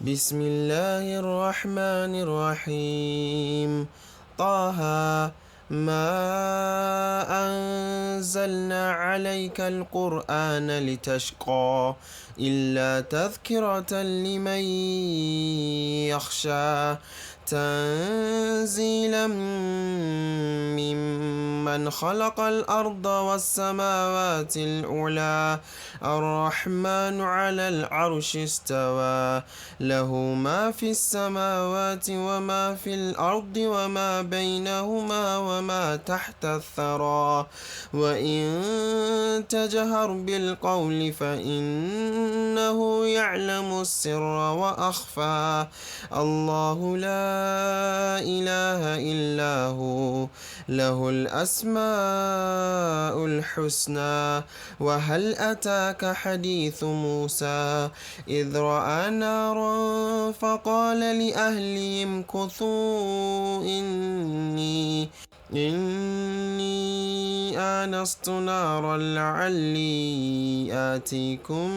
بسم الله الرحمن الرحيم. طه. ما أنزلنا عليك القرآن لتشقى إلا تذكرة لمن يخشى تنزيلا ممن خلق الأرض والسماوات العلى الرحمن على العرش استوى له ما في السماوات وما في الأرض وما بينهما وما تحت الثرى وإن تجهر بالقول فإنه يعلم السر وأخفى الله لا إله إلا هو له الأسماء الحسنى. وهل أتاك حديث موسى إذ رأى نارا فقال لأهلهم امكثوا إني آنست نارا لعلي آتيكم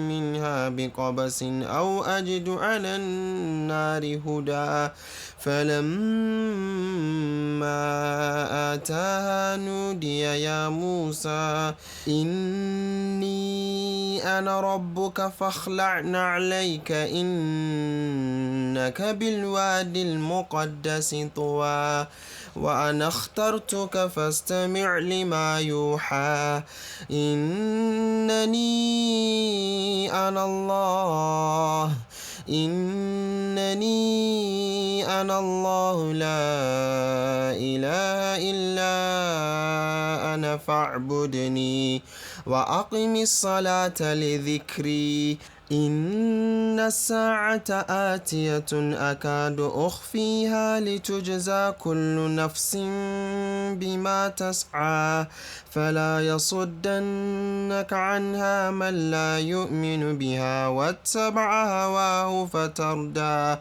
منها بقبس أو أجد على النار هدى فلما آتاها نودي يا موسى إني أنا ربك فاخلع نعليك إنك بالواد المقدس طوى وأنا اخترتك فاستمع لما يوحى إنني أنا الله لا إله إلا أنا فاعبدني وأقم الصلاة لذكري إن الساعة آتية أكاد أخفيها لتجزى كل نفس بما تسعى فلا يصدنك عنها من لا يؤمن بها واتبع هواه فتردى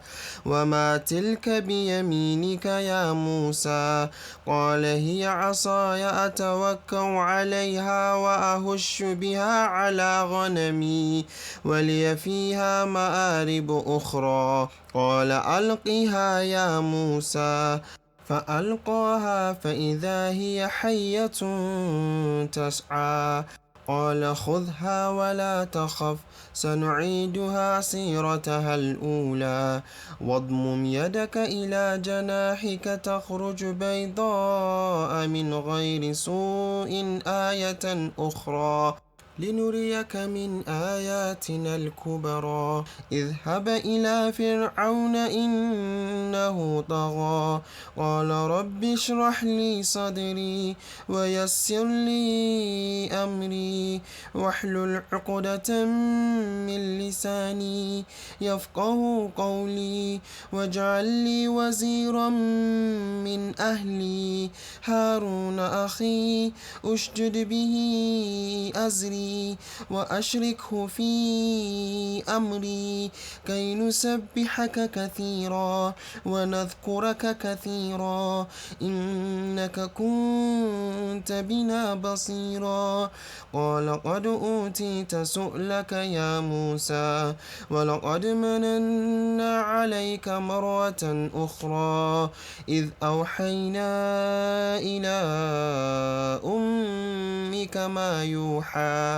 وما تلك بيمينك يا موسى قال هي عصاي أتوكأ عليها وأهش بها على غنمي ولي فيها مآرب أخرى قال ألقها يا موسى فألقاها فإذا هي حية تسعى قال خذها ولا تخف سنعيدها سيرتها الأولى واضمم يدك إلى جناحك تخرج بيضاء من غير سوء آية أخرى لنريك من آياتنا الكبرى اذهب إلى فرعون إنه طغى قال رب اشرح لي صدري ويسر لي أمري واحلل عقدة من لساني يفقه قولي واجعل لي وزيرا من أهلي هارون أخي أشدد به أزري وأشركه في أمري كي نسبحك كثيرا ونذكرك كثيرا إنك كنت بنا بصيرا قال قد أوتيت سؤلك يا موسى ولقد مننا عليك مرة أخرى إذ أوحينا إلى أمك ما يوحى